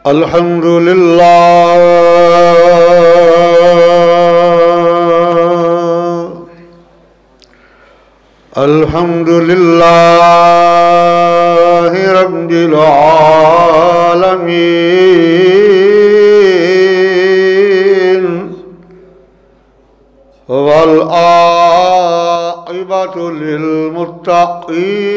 الحمد للہ الحمد للہ رب العالمین والعاقبۃ للمتقین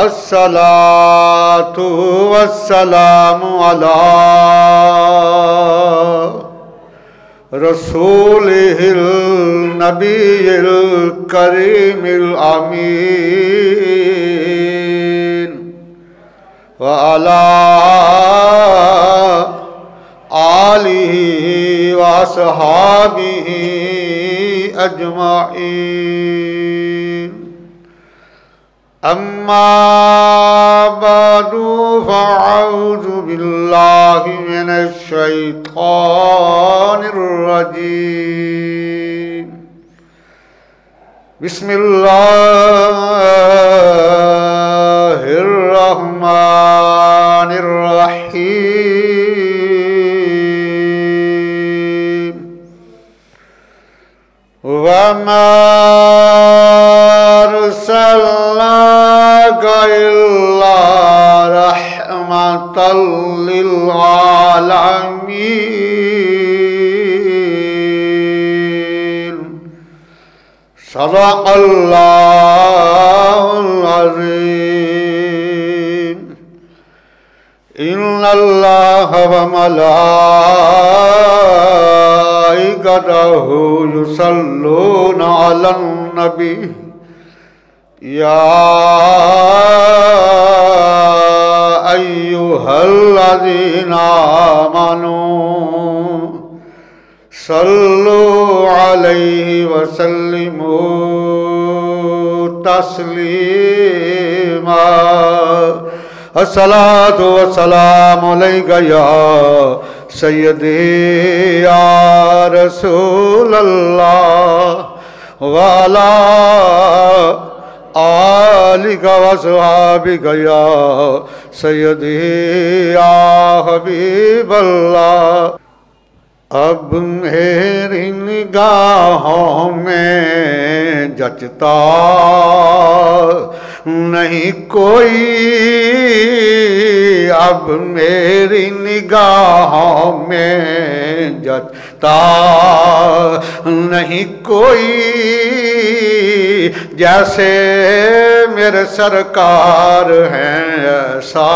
الصلاۃ والسلام علی رسولہ النبی الکریم الامین وعلی آلہ واصحابہ اجمعین اما بعد فاعوذ باللہ من الشیطان الرجیم بسم اللہ الرحمن الرحیم وما أرسلناك إلا رحمة للعالمين صدق الله العظيم إن الله وملائكته يصلون على النبي يا أيها الذين آمنوا صلوا عليه وسلموا تسليما الصلاة والسلام عليك يا سيدي يا رسول الله وعلى آلک وصحابک یا سیدی یا حبیب اللہ اب میری نگاہوں میں جچتا نہیں کوئی اب میری نگاہوں میں جچتا نہیں کوئی جیسے میرے سرکار ہیں ایسا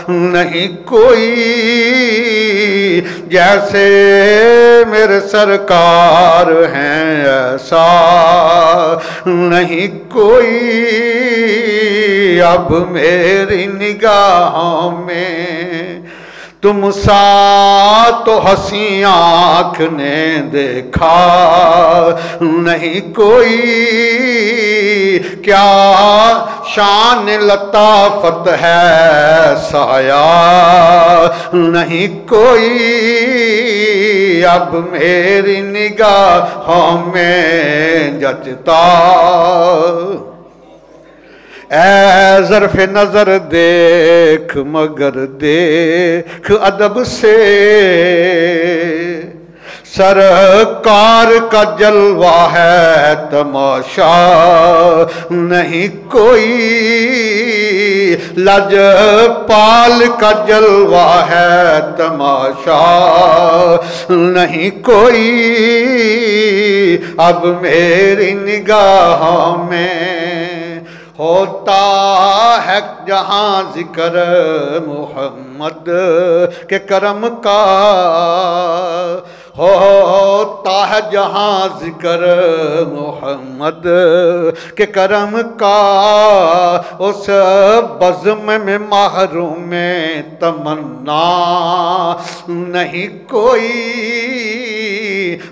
نہیں کوئی جیسے میرے سرکار ہیں ایسا نہیں کوئی اب میری نگاہوں میں تم سا تو حسین آنکھ نے دیکھا نہیں کوئی کیا شان لطافت ہے سایہ نہیں کوئی اب میری نگاہوں میں جچتا اے ظرف نظر دیکھ مگر دیکھ ادب سے سرکار کا جلوہ ہے تماشا نہیں کوئی لج پال کا جلوہ ہے تماشا نہیں کوئی اب میری نگاہوں میں ہوتا ہے جہاں ذکر محمد کے کرم کا ہوتا ہے جہاں ذکر محمد کے کرم کا اس بزم میں محروم تمنا نہیں کوئی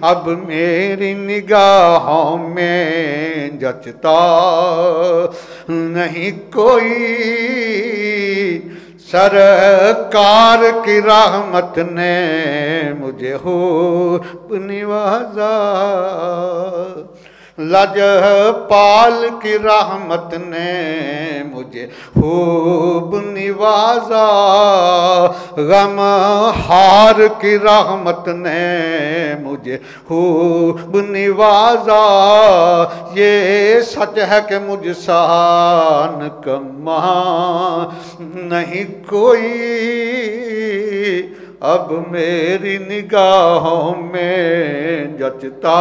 اب میری نگاہوں میں جچتا نہیں کوئی سرکار کی رحمت نے مجھے خوب نوازا لج پال کی رحمت نے مجھے خوب نوازا، غم ہار کی رحمت نے مجھے خوب نوازا، یہ سچ ہے کہ مجھ سا نکما نہیں کوئی، اب میری نگاہوں میں جچتا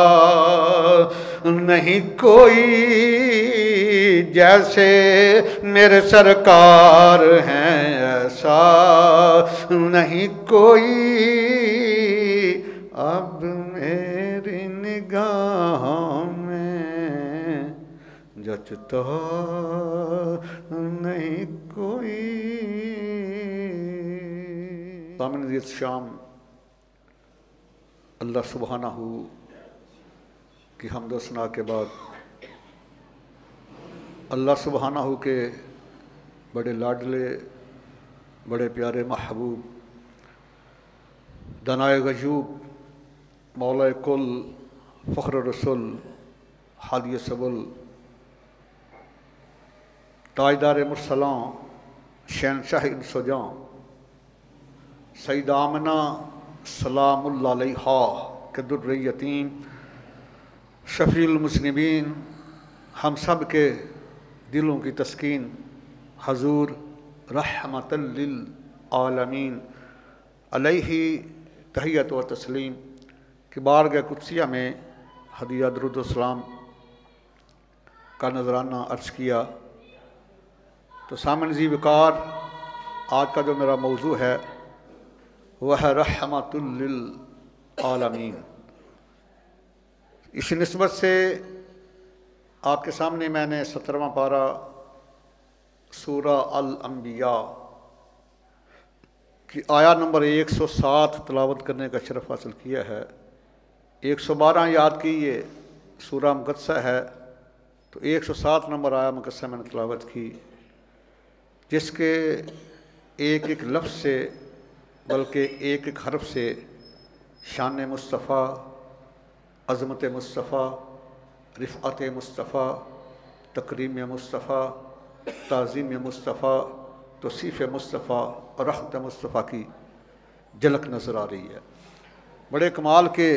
نہیں کوئی، جیسے میرے سرکار ہیں ایسا نہیں کوئی، اب میری نگاہوں میں جچتا نہیں کوئی۔ سامنے عزیز شام اللہ سبحانہ کی حمد و ثنا کے بعد اللہ سبحانہ کے بڑے لاڈلے، بڑے پیارے محبوب، دنائے غیوب، مولا کل، فخر رسول، ہادی سبل، تاجدار مرسلاں، شہنشاہ انسجاں، سیدہ آمنہ سلام اللہ علیہا کے در یتیم، شفیع المذنبین، ہم سب کے دلوں کی تسکین، حضور رحمت للعالمین علیہ تحیت و تسلیم کی بارگاہ قدسیہ میں ہدیہ درود و سلام کا نذرانہ عرض کیا۔ تو سامن ذی وقار، آج کا جو میرا موضوع ہے وہ ہے رحمت للعالمین۔ اس نسبت سے آپ کے سامنے میں نے 17واں پارہ سورہ الانبیاء کی آیہ نمبر 107 تلاوت کرنے کا شرف حاصل کیا ہے۔ 112 یاد کی یہ سورہ مقدسہ ہے، تو 107 نمبر آیہ مقدسہ میں نے تلاوت کی، جس کے ایک ایک لفظ سے بلکہ ایک ایک حرف سے شان مصطفیٰ، عظمت مصطفیٰ، رفعت مصطفیٰ، تکریم مصطفیٰ، تعظیم مصطفیٰ، توصیف مصطفیٰ اور رحمت مصطفیٰ کی جھلک نظر آ رہی ہے۔ بڑے کمال کے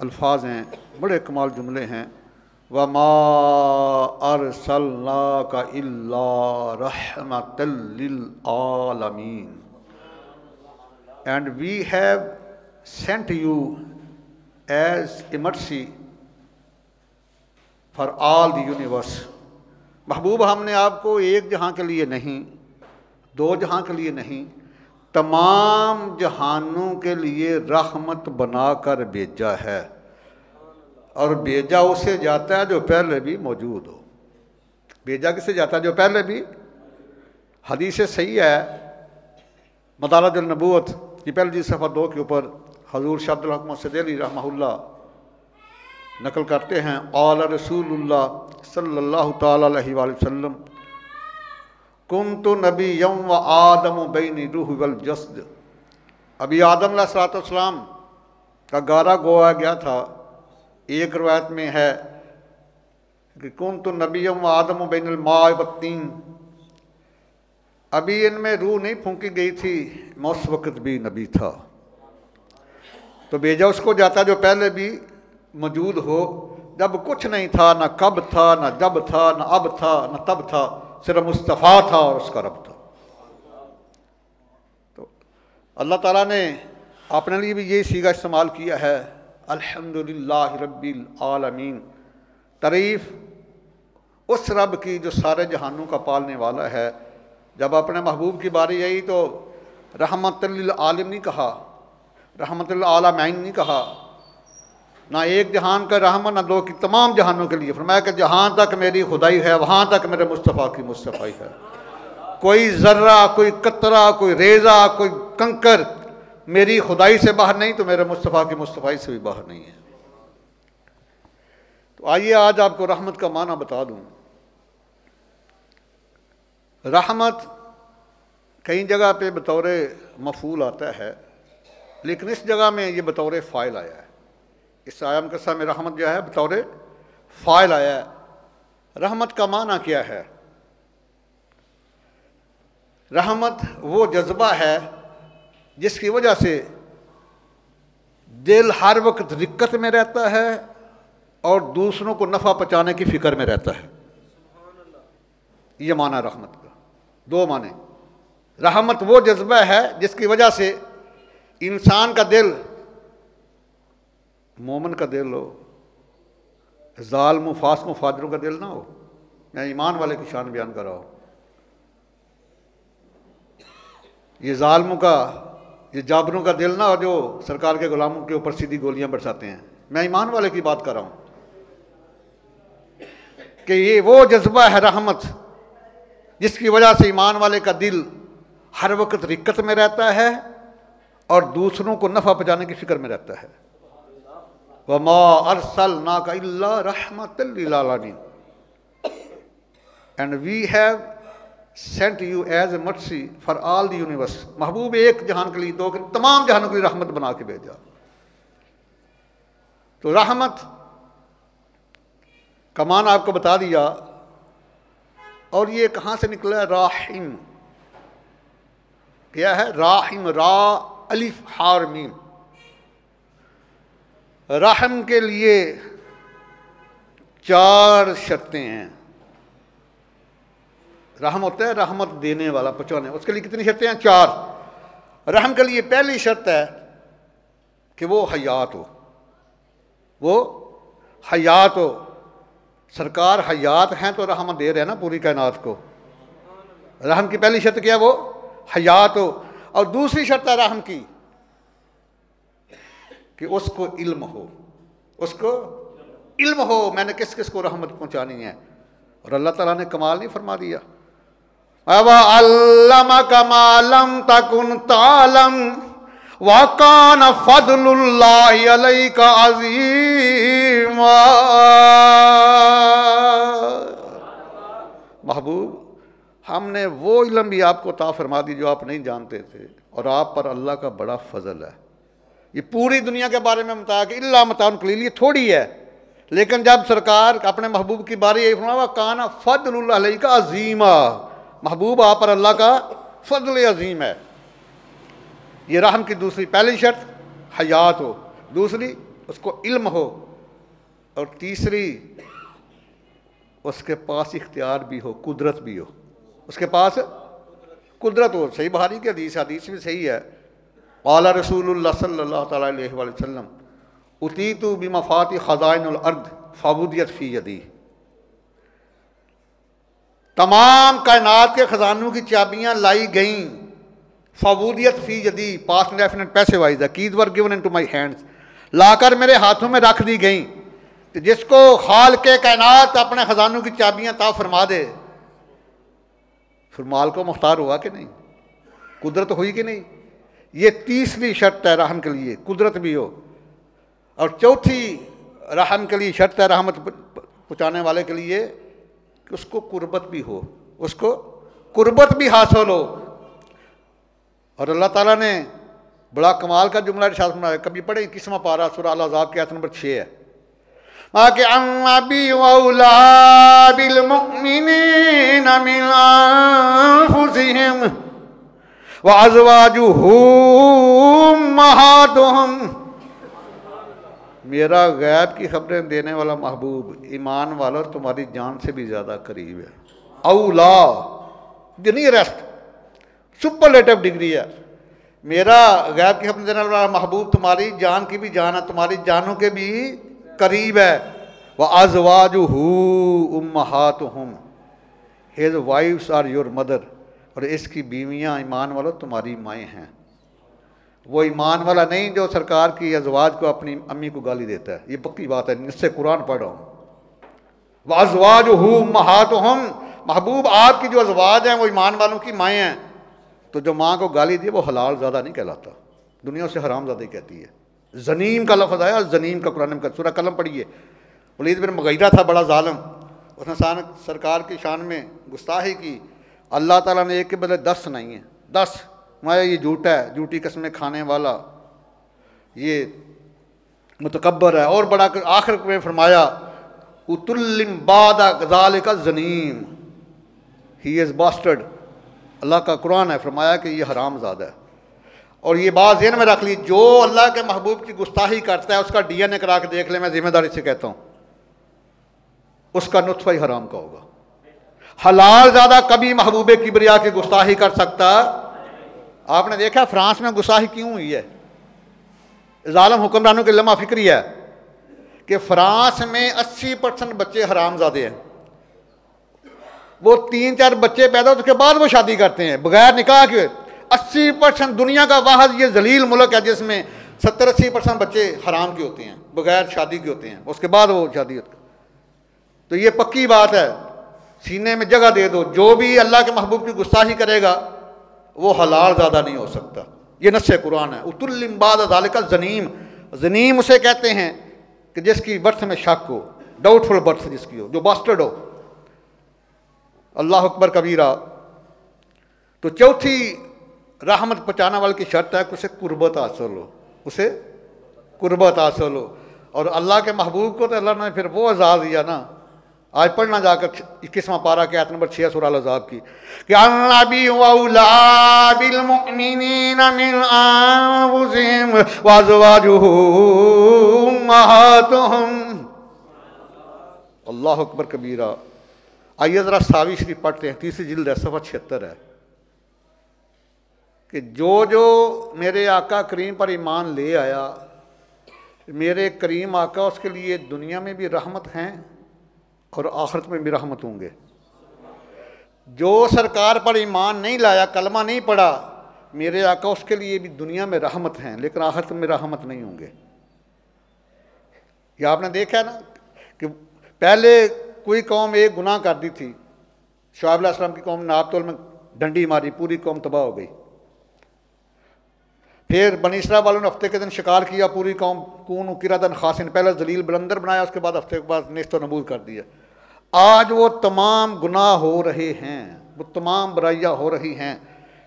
الفاظ ہیں، بڑے کمال جملے ہیں۔ وَمَا أَرْسَلْنَاكَ إِلَّا رَحْمَةً لِلْعَالَمِينَ And we have sent you as a mercy for all the universe۔ محبوب، ہم نے آپ کو ایک جہاں کے لیے نہیں، دو جہاں کے لیے نہیں، تمام جہانوں کے لیے رحمت بنا کر بھیجا ہے، اور بھیجا اسے جاتا ہے جو پہلے بھی موجود ہو۔ بھیجا کسے جاتا ہے؟ جو پہلے بھی۔ حدیث صحیح ہے، مدارج النبوت کی پہلی جلد صفحہ 2 کے اوپر حضور شاہ عبد الحق محمد سدیلی رحمہ اللہ نقل کرتے ہیں، قال رسول اللہ صلی اللہ تعالی علیہ وآلہ وسلم کنت نبیا و آدم بین روح والجسد۔ ابھی آدم علیہ السلام کا گارہ گوایا گیا تھا۔ ایک روایت میں ہے کہ کنت نبیا و آدم بین الماء والطین، ابھی ان میں روح نہیں پھونکی گئی تھی، میں اس وقت بھی نبی تھا۔ تو بھیجا اس کو جاتا جو پہلے بھی موجود ہو، جب کچھ نہیں تھا، نہ کب تھا، نہ جب تھا، نہ اب تھا، نہ تب تھا، صرف مصطفیٰ تھا اور اس کا رب تھا۔ تو اللہ تعالیٰ نے اپنے لیے بھی یہ صیغہ استعمال کیا ہے، الحمدللہ رب العالمین۔ تعریف اس رب کی جو سارے جہانوں کا پالنے والا ہے۔ جب اپنے محبوب کی باری آئی تو رحمت للعالم نہیں کہا، رحمت للعالمین نہیں کہا، نہ ایک جہان کا رحمت، نہ دو کی، تمام جہانوں کے لیے فرمایا کہ جہاں تک میری خدائی ہے وہاں تک میرے مصطفیٰ کی مصطفیٰ ہے۔ کوئی ذرہ، کوئی قطرہ، کوئی ریزہ، کوئی کنکر میری خدائی سے باہر نہیں، تو میرے مصطفیٰ کی مصطفیٰ سے بھی باہر نہیں ہے۔ تو آئیے آج آپ کو رحمت کا معنی بتا دوں۔ رحمت کئی جگہ پہ بطور مفعول آتا ہے، لیکن اس جگہ میں یہ بطور فاعل آیا ہے۔ اس آیہ مقدسہ میں رحمت جو ہے بطور فاعل آیا ہے۔ رحمت کا معنی کیا ہے؟ رحمت وہ جذبہ ہے جس کی وجہ سے دل ہر وقت رقت میں رہتا ہے اور دوسروں کو نفع پہنچانے کی فکر میں رہتا ہے. یہ معنی رحمت کا. دو معنی. رحمت وہ جذبہ ہے جس کی وجہ سے انسان کا دل، مومن کا دل ہو، ظالم و فاسق و فاجروں کا دل نہ ہو. میں ایمان والے کی شان بیان کر رہا ہوں. یہ ظالموں کا، یہ جابروں کا دل نہ ہو جو سرکار کے غلاموں کے اوپر سیدھی گولیاں برساتے ہیں. میں ایمان والے کی بات کر رہا ہوں کہ یہ وہ جذبہ ہے رحمت جس کی وجہ سے ایمان والے کا دل ہر وقت رقت میں رہتا ہے اور دوسروں کو نفع پہنچانے کی فکر میں رہتا ہے. وَمَا أَرْسَلْنَاكَ إِلَّا رَحْمَةً لِلْعَالَمِينَ and we have sent you as a mercy for all the universe. محبوب ایک جہان کے لیے، دو تمام جہانوں کے لیے رحمت بنا کے بھیجا. تو رحمت کا معنی آپ کو بتا دیا. اور یہ کہاں سے نکلا ہے؟ راحم. کیا ہے؟ راحم. را الف حار میم. رحم کے لیے 4 شرطیں ہیں. رحم ہوتا ہے رحمت دینے والا، پہنچانے. اس کے لیے کتنی شرطیں ہیں؟ 4. رحم کے لیے پہلی شرط ہے کہ وہ حیات ہو. وہ حیات ہو. سرکار حیات ہیں تو رحمت دے رہے ہیں نا پوری کائنات کو. رحم کی پہلی شرط کیا ہے؟ وہ حیات ہو. اور دوسری شرط ہے رحم کی کہ اس کو علم ہو. اس کو علم ہو میں نے کس کس کو رحمت پہنچانی ہے. اور اللہ تعالیٰ نے کمال نہیں فرما دیا؟ وَعَلَّمَكَ مَا لَمْ تَكُنْ تَعْلَمْ وَكَانَ فَضْلُ اللَّهِ عَلَيْكَ عَظِيمًا. محبوب ہم نے وہ علم بھی آپ کو عطا فرما دی جو آپ نہیں جانتے تھے، اور آپ پر اللہ کا بڑا فضل ہے. یہ پوری دنیا کے بارے میں متاع کہ اللہ متاع قلیل، یہ تھوڑی ہے. لیکن جب سرکار اپنے محبوب کی باری یہی فرمایا کانا فضل اللہ علیہ کا عظیمہ، محبوب آپ پر اللہ کا فضل عظیم ہے. یہ رحم کی دوسری پہلی شرط حیات ہو، دوسری اس کو علم ہو، اور تیسری اس کے پاس اختیار بھی ہو، قدرت بھی ہو. اس کے پاس قدرت ہو. صحیح بخاری کی حدیث بھی صحیح ہے. قال رسول اللہ صلی اللہ تعالیٰ علیہ وآلہ وسلم اتیت بمفاتح خزائن الارض فودیت فی یدی. تمام کائنات کے خزانوں کی چابیاں لائی گئیں. فودیت فی یدی پاسٹ ڈیفینٹ پیسے وائز ہے. Keys were given into my hands, لا کر میرے ہاتھوں میں رکھ دی گئیں. جس کو خالق کائنات اپنے خزانوں کی چابیاں عطا فرما دے، پھر مال کو مختار ہوا کہ نہیں؟ قدرت ہوئی کہ نہیں؟ یہ تیسری شرط ہے رحم کے لیے، قدرت بھی ہو. اور چوتھی رحم کے لیے شرط ہے رحمت پہنچانے والے کے لیے کہ اس کو قربت بھی ہو، اس کو قربت بھی حاصل ہو. اور اللہ تعالیٰ نے بڑا کمال کا جملہ ارشاد فرمایا. کبھی پڑھیں 21واں پارہ سورہ الاحزاب کی آیت نمبر 6 ہے. کہ النبی اولیٰ بالمؤمنین من انفسہم وازواجہ امہاتہم. میرا غیب کی خبریں دینے والا محبوب ایمان والا تمہاری جان سے بھی زیادہ قریب ہے. اولا دی نیئرسٹ سپرلیٹو ڈگری ہے. میرا غیب کی خبریں دینے والا محبوب تمہاری جان کی بھی جان ہے، تمہاری جانوں کے بھی قریب ہے. وَأَزْوَاجُهُ أُمَّهَاتُهُمْ His wives are your mother. اور اس کی بیویاں ایمان والا تمہاری مائیں ہیں. وہ ایمان والا نہیں جو سرکار کی ازواج کو اپنی امی کو گالی دیتا ہے. یہ پکی بات ہے، اس سے قرآن پڑھ رہا ہوں. وَأَزْوَاجُهُ أُمَّهَاتُهُمْ محبوب آپ کی جو ازواج ہیں وہ ایمان والوں کی مائیں ہیں. تو جو ماں کو گالی دی وہ حلال زادہ نہیں کہلاتا، دنیا سے حرام زادہ کہتی ہے. زنیم کا لفظ آیا، زنیم کا قرآن کا سورہ قلم پڑھیے. ولید بن مغیرہ تھا بڑا ظالم، اس نے سرکار کی شان میں گستاخی کی. اللہ تعالیٰ نے ایک کے بدلے 10 سنائی ہیں. 10 مایا یہ جھوٹا ہے، جھوٹی قسمیں کھانے والا، یہ متکبر ہے. اور بڑا آخر میں فرمایا اتلم بعد ذالک الزنیم، ہی از باسٹرڈ. اللہ کا قرآن ہے، فرمایا کہ یہ حرام زادہ ہے۔ اور یہ بات ذہن میں رکھ لی، جو اللہ کے محبوب کی گستاخی کرتا ہے اس کا ڈی این اے کرا کے دیکھ لیں، میں ذمہ داری سے کہتا ہوں اس کا نطفہ ہی حرام کا ہوگا۔ حلال زادہ کبھی محبوب کبریا کی گستاخی کر سکتا؟ آپ نے دیکھا فرانس میں گستاخی کیوں ہوئی ہے؟ ظالم حکمرانوں کی لمحہ فکری ہے کہ فرانس میں 80% بچے حرام زادے ہیں، وہ 3-4 بچے پیدا ہوتے کے بعد وہ شادی کرتے ہیں بغیر نکاح کے۔ 80% دنیا کا واحد یہ ذلیل ملک ہے جس میں 70-80% بچے حرام کے ہوتے ہیں، بغیر شادی کے ہوتے ہیں، اس کے بعد وہ شادی ہوتی ہے۔ تو یہ پکی بات ہے، سینے میں جگہ دے دو، جو بھی اللہ کے محبوب کی گستاخی کرے گا وہ حلال زادہ نہیں ہو سکتا۔ یہ نص قرآن ہے۔ اتل بعد ذالک زنیم، زنیم اسے کہتے ہیں کہ جس کی برتھ میں شک ہو، ڈاؤٹ فل برتھ جس کی ہو، جو باسٹرڈ ہو۔ اللہ اکبر کبیرہ۔ تو چوتھی رحمت پہنچانے والے کی شرط ہے کہ اسے قربت حاصل ہو، اسے قربت حاصل ہو۔ اور اللہ کے محبوب کو تو اللہ نے پھر وہ اعزاز دیا نا، آج پڑھنا جا کر 21واں پارہ کی آیت نمبر 6 سورہ الاحزاب کی کہ النبی اولیٰ بالمؤمنین من انفسہم وازواجہ امہاتہم۔ اللہ اکبر کبیرہ۔ آئیے ذرا ساوی شریف پڑھتے ہیں، 3 جلد ہے، صفحہ 76 ہے کہ جو میرے آقا کریم پر ایمان لے آیا، میرے کریم آقا اس کے لیے دنیا میں بھی رحمت ہیں اور آخرت میں بھی رحمت ہوں گے۔ جو سرکار پر ایمان نہیں لایا، کلمہ نہیں پڑھا، میرے آقا اس کے لیے بھی دنیا میں رحمت ہیں لیکن آخرت میں رحمت نہیں ہوں گے۔ یہ آپ نے دیکھا نا کہ پہلے کوئی قوم ایک گناہ کر دی تھی، شعیب علیہ السلام کی قوم نے نابتول میں ڈنڈی ماری، پوری قوم تباہ ہو گئی۔ پھر بنی اسرائیل والوں نے ہفتے کے دن شکار کیا، پوری قوم کون قردن خاسن، پہلے ذلیل بلندر بنایا، اس کے بعد ہفتے کے بعد نیست و نبود کر دیا۔ آج وہ تمام گناہ ہو رہے ہیں، وہ تمام برائیاں ہو رہی ہیں،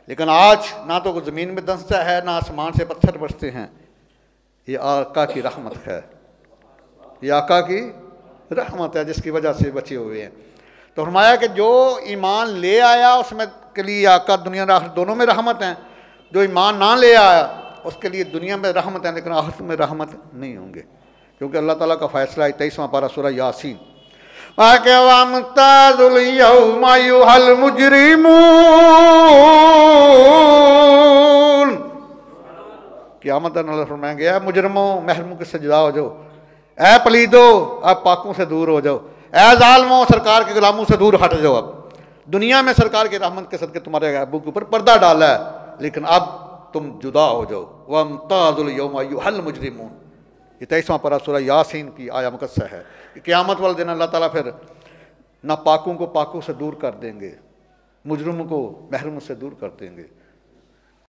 لیکن آج نہ تو زمین میں دنستا ہے، نہ آسمان سے پتھر برستے ہیں۔ یہ آقا کی رحمت ہے، یہ آقا کی رحمت ہے جس کی وجہ سے بچے ہوئے ہیں۔ تو فرمایا کہ جو ایمان لے آیا اس میں کے لیے آقا دنیا اور آخرت دونوں میں رحمت ہیں، جو ایمان نہ لے آیا اس کے لیے دنیا میں رحمت ہے لیکن آخرت میں رحمت نہیں ہوں گے، کیونکہ اللہ تعالیٰ کا فیصلہ ہے۔ 23واں پارہ سورہ یاسین وَامْتَازُ الْيَوْمَ أَيُّهَا الْمُجْرِمُونَ۔ قیامت دن اللہ فرمائیں گے اے مجرموں، محروموں کے سجدہ ہو جاؤ، اے پلیدو اب پاکوں سے دور ہو جاؤ، اے ظالموں سرکار کے غلاموں سے دور ہٹ جاؤ۔ اب دنیا میں سرکار کی رحمت کے صدقے تمہارے ابو کے اوپر پردہ ڈالا ہے لیکن اب تم جدا ہو جاؤ۔ وَامْتَازُ الْيَوْمَ أَيُّهَا الْمُجْرِمُونَ۔ یہ 23واں پارہ سورہ یاسین کی آیہ مقدسہ ہے کہ قیامت والے دن اللہ تعالیٰ پھر نہ پاکوں کو پاکوں سے دور کر دیں گے، مجرموں کو محروم سے دور کر دیں گے۔